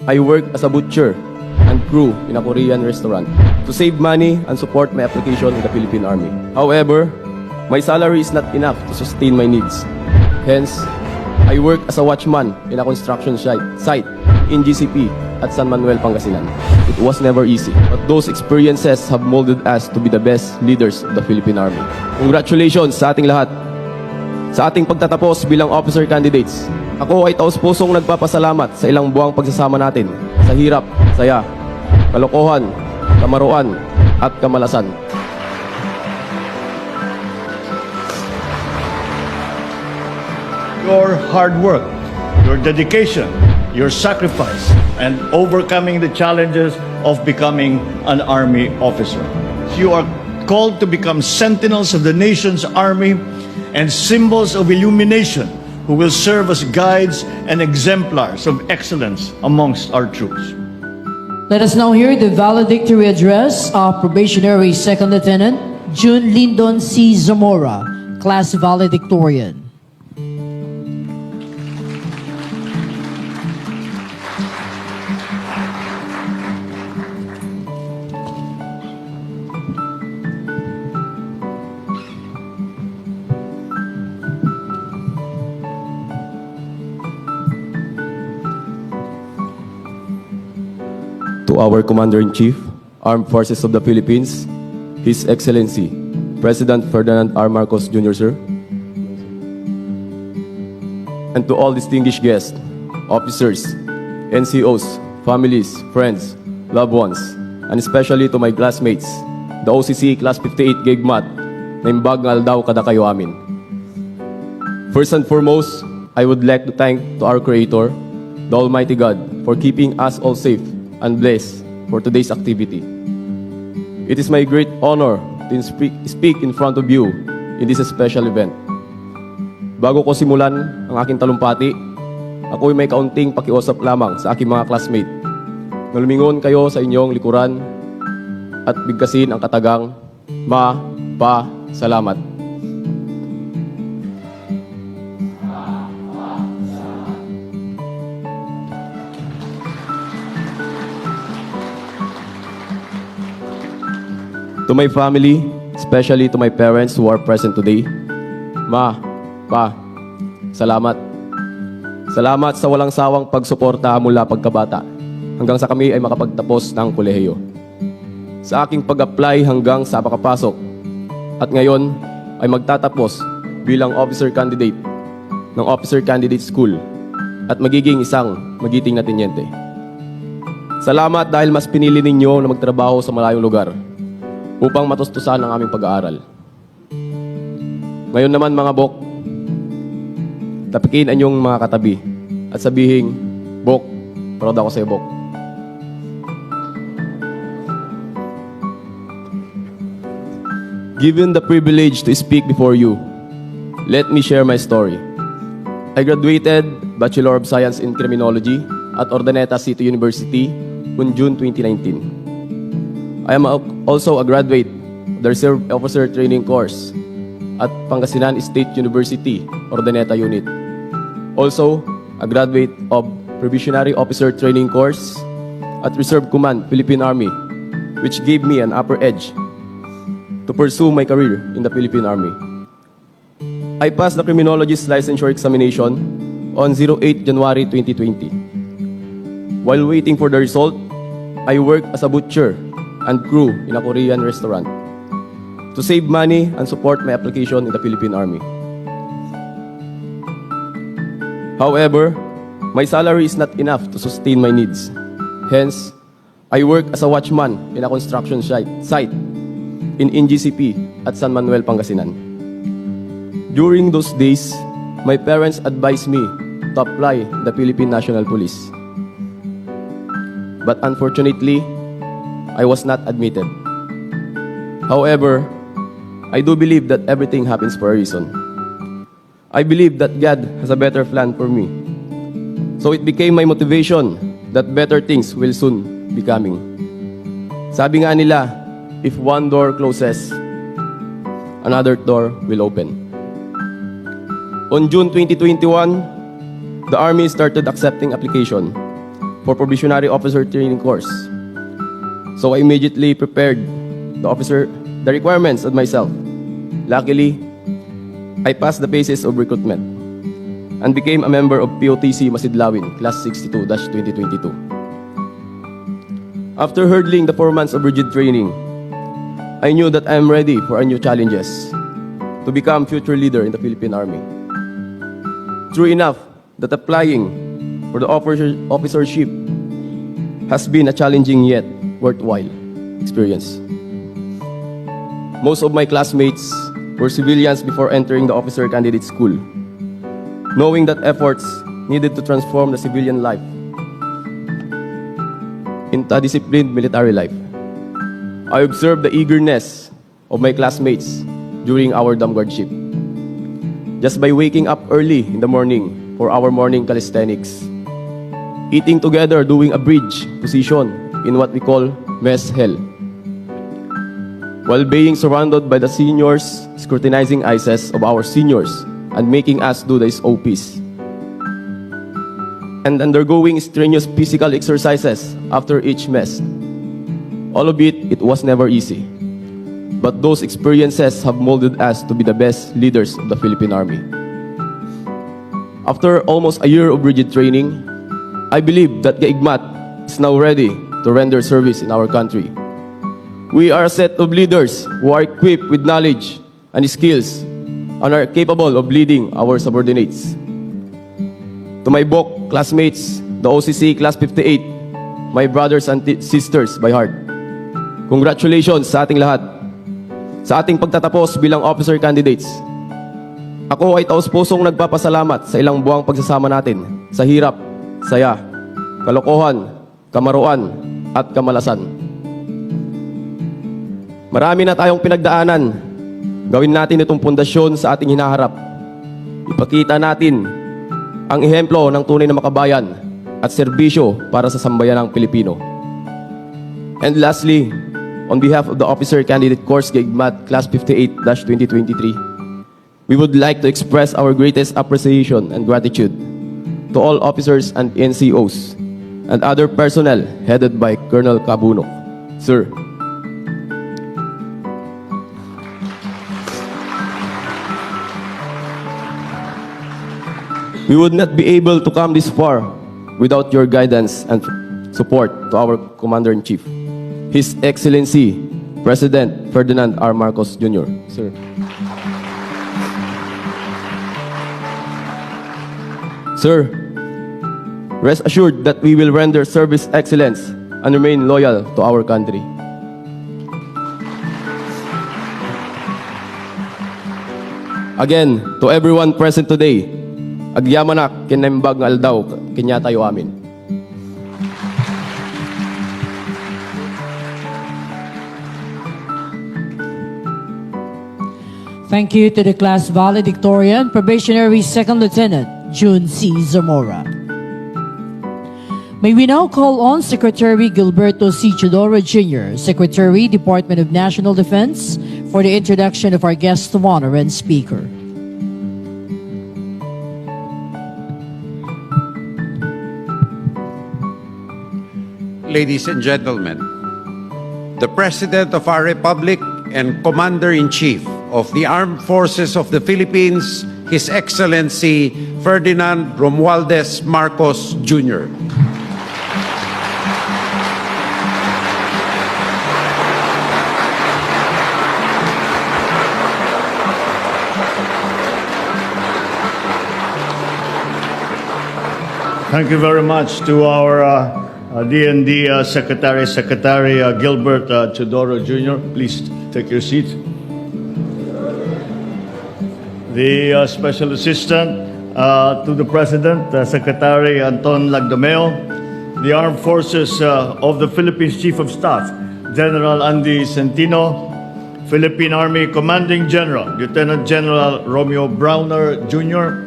I work as a butcher and crew in a Korean restaurant to save money and support my application in the Philippine Army. However, my salary is not enough to sustain my needs. Hence, I work as a watchman in a construction site in GCP at San Manuel, Pangasinan. It was never easy, but those experiences have molded us to be the best leaders of the Philippine Army. Congratulations sa ating lahat sa ating pagtatapos bilang officer candidates. Ako ay taos-pusong nagpapasalamat sa ilang buwang pagsasama natin sa hirap, saya, kalokohan, kamaruan, at kamalasan. Your hard work, your dedication, your sacrifice, and overcoming the challenges of becoming an Army officer. You are called to become sentinels of the nation's army and symbols of illumination who will serve as guides and exemplars of excellence amongst our troops. Let us now hear the valedictory address of Probationary Second Lieutenant June Lyndon C. Zamora, Class Valedictorian. To our Commander-in-Chief, Armed Forces of the Philippines, His Excellency, President Ferdinand R. Marcos Jr., sir. And to all distinguished guests, officers, NCOs, families, friends, loved ones, and especially to my classmates, the OCC Class 58 Gigmat, na imbagnal daw kada kayo amin. First and foremost, I would like to thank to our Creator, the Almighty God, for keeping us all safe and blessed for today's activity. It is my great honor to speak in front of you in this special event. Bago ko simulan ang aking talumpati, ako'y may kaunting pakiusap lamang sa aking mga classmate na lumingon kayo sa inyong likuran at bigkasin ang katagang salamat. To my family, especially to my parents who are present today, salamat. Salamat sa walang sawang pagsuporta mula pagkabata hanggang sa kami ay makapagtapos ng kolehiyo. Sa aking pag-apply hanggang sa makapasok at ngayon ay magtatapos bilang officer candidate ng Officer Candidate School at magiging isang magiting na tenyente. Salamat dahil mas pinili ninyo na magtrabaho sa malayong lugar upang matustusan ang aming pag-aaral. Ngayon naman mga Bok, tapikin ang inyong mga katabi at sabihing, Bok, proud ako sa iyo, Bok. Given the privilege to speak before you, let me share my story. I graduated Bachelor of Science in Criminology at Urdaneta City University on June 2019. I am also a graduate of the Reserve Officer Training Course at Pangasinan State University, Urdaneta Unit. Also, a graduate of Probationary Officer Training Course at Reserve Command, Philippine Army, which gave me an upper edge to pursue my career in the Philippine Army. I passed the Criminologist Licensure Examination on 08 January 2020. While waiting for the result, I worked as a butcher and crew in a Korean restaurant to save money and support my application in the Philippine Army. However, my salary is not enough to sustain my needs. Hence, I work as a watchman in a construction site in NGCP at San Manuel, Pangasinan. During those days, my parents advised me to apply the Philippine National Police. But unfortunately, I was not admitted. However, I do believe that everything happens for a reason. I believe that God has a better plan for me. So it became my motivation that better things will soon be coming. Sabi nga nila, if one door closes, another door will open. On June 2021, the Army started accepting application. for probationary officer training course. So I immediately prepared the requirements of myself. Luckily, I passed the phases of recruitment and became a member of POTC Masidlawin, Class 62-2022. After hurdling the 4 months of rigid training, I knew that I am ready for new challenges to become future leader in the Philippine Army. True enough that applying for the officership has been a challenging yet worthwhile experience. Most of my classmates were civilians before entering the officer candidate school, knowing that efforts needed to transform the civilian life into a disciplined military life. I observed the eagerness of my classmates during our dam guardship. Just by waking up early in the morning for our morning calisthenics, eating together doing a bridge position in what we call mess hell, while being surrounded by the seniors scrutinizing eyes of our seniors and making us do the SOPs, and undergoing strenuous physical exercises after each mess. All of it was never easy. But those experiences have molded us to be the best leaders of the Philippine Army. After almost a year of rigid training, I believe that Gaigmat is now ready to render service in our country. We are a set of leaders who are equipped with knowledge and skills and are capable of leading our subordinates. To my BOC classmates, the OCC Class 58, my brothers and sisters by heart, congratulations sa ating lahat sa ating pagtatapos bilang officer candidates. Ako ay taos-pusong nagpapasalamat sa ilang buwang pagsasama natin sa hirap, saya, kalokohan, kamaruan, at kamalasan. Marami na tayong pinagdaanan. Gawin natin itong pundasyon sa ating hinaharap. Ipakita natin ang ehemplo ng tunay na makabayan at serbisyo para sa sambayanang Pilipino. And lastly, on behalf of the Officer Candidate Course Gaigmat Class 58-2023, we would like to express our greatest appreciation and gratitude to all officers and NCOs and other personnel headed by Colonel Cabuno. Sir, we would not be able to come this far without your guidance and support to our Commander-in-Chief, His Excellency, President Ferdinand R. Marcos Jr. Sir. Sir, rest assured that we will render service excellence and remain loyal to our country. Again, to everyone present today, agyamanak kinembag nga aldaw kanya tayo amin. Thank you to the class valedictorian, probationary second lieutenant, June C. Zamora. May we now call on Secretary Gilberto C. Chodoro Jr., Secretary, Department of National Defense, for the introduction of our guest of honor and speaker. Ladies and gentlemen, the President of our Republic and Commander-in-Chief of the Armed Forces of the Philippines, His Excellency Ferdinand Romualdez Marcos Jr. Thank you very much to our DND Secretary Gilbert Chodoro Jr. Please take your seat. The Special Assistant to the President, Secretary Anton Lagdomeo, the Armed Forces of the Philippines Chief of Staff, General Andy Centino, Philippine Army Commanding General, Lieutenant General Romeo Browner Jr.,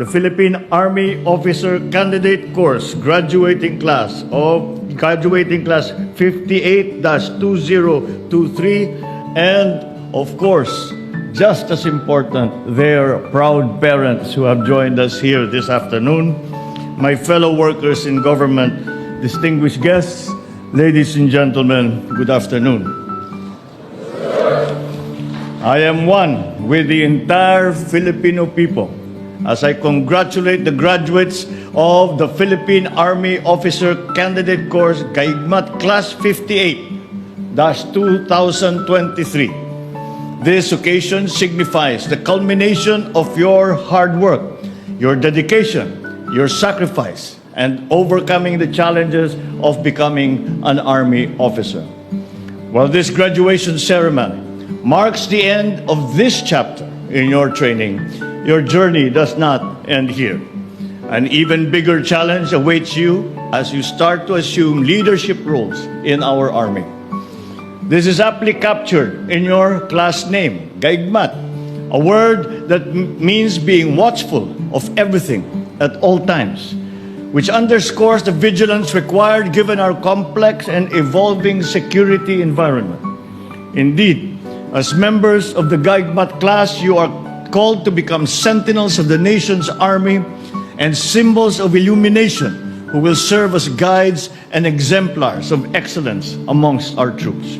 the Philippine Army Officer Candidate Course Graduating Class 58-2023, and of course, just as important, their proud parents who have joined us here this afternoon. my fellow workers in government, distinguished guests, ladies and gentlemen, good afternoon. I am one with the entire Filipino people as I congratulate the graduates of the Philippine Army Officer Candidate Course Gaigmat Class 58-2023. This occasion signifies the culmination of your hard work, your dedication, your sacrifice, and overcoming the challenges of becoming an Army officer. While this graduation ceremony marks the end of this chapter in your training, your journey does not end here. An even bigger challenge awaits you as you start to assume leadership roles in our Army. This is aptly captured in your class name, Gaigmat, a word that means being watchful of everything at all times, which underscores the vigilance required given our complex and evolving security environment. Indeed, as members of the Gaigmat class, you are called to become sentinels of the nation's army and symbols of illumination who will serve as guides and exemplars of excellence amongst our troops.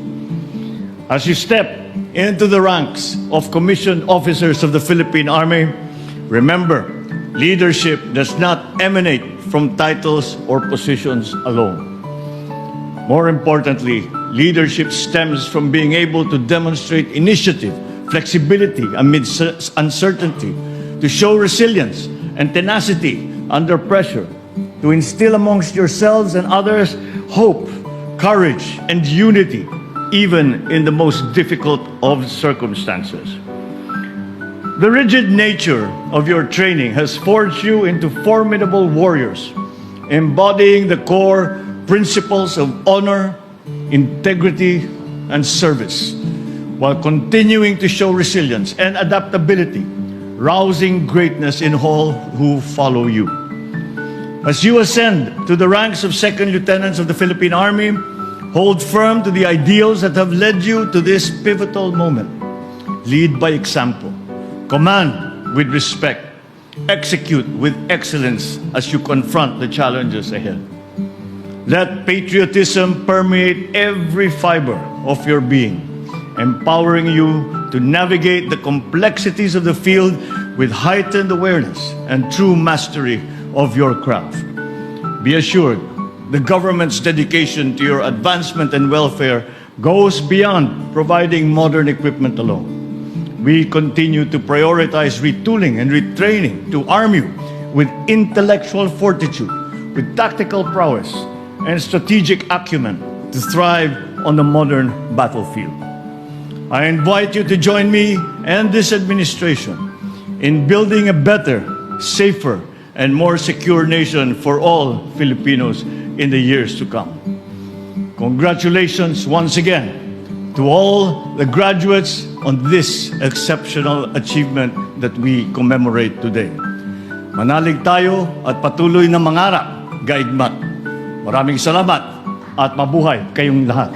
As you step into the ranks of commissioned officers of the Philippine Army, remember, leadership does not emanate from titles or positions alone. More importantly, leadership stems from being able to demonstrate initiative, flexibility amidst uncertainty, to show resilience and tenacity under pressure, to instill amongst yourselves and others hope, courage, and unity, even in the most difficult of circumstances. The rigid nature of your training has forged you into formidable warriors, embodying the core principles of honor, integrity, and service, while continuing to show resilience and adaptability, rousing greatness in all who follow you. As you ascend to the ranks of second lieutenants of the Philippine Army, hold firm to the ideals that have led you to this pivotal moment. Lead by example, command with respect, execute with excellence as you confront the challenges ahead. Let patriotism permeate every fiber of your being, empowering you to navigate the complexities of the field with heightened awareness and true mastery of your craft. Be assured, the government's dedication to your advancement and welfare goes beyond providing modern equipment alone. We continue to prioritize retooling and retraining to arm you with intellectual fortitude, with tactical prowess, and strategic acumen to thrive on the modern battlefield. I invite you to join me and this administration in building a better, safer, and more secure nation for all Filipinos in the years to come. Congratulations once again to all the graduates on this exceptional achievement that we commemorate today. Manalig tayo at patuloy na mangarap, Gaigmat. Maraming salamat at mabuhay kayong lahat.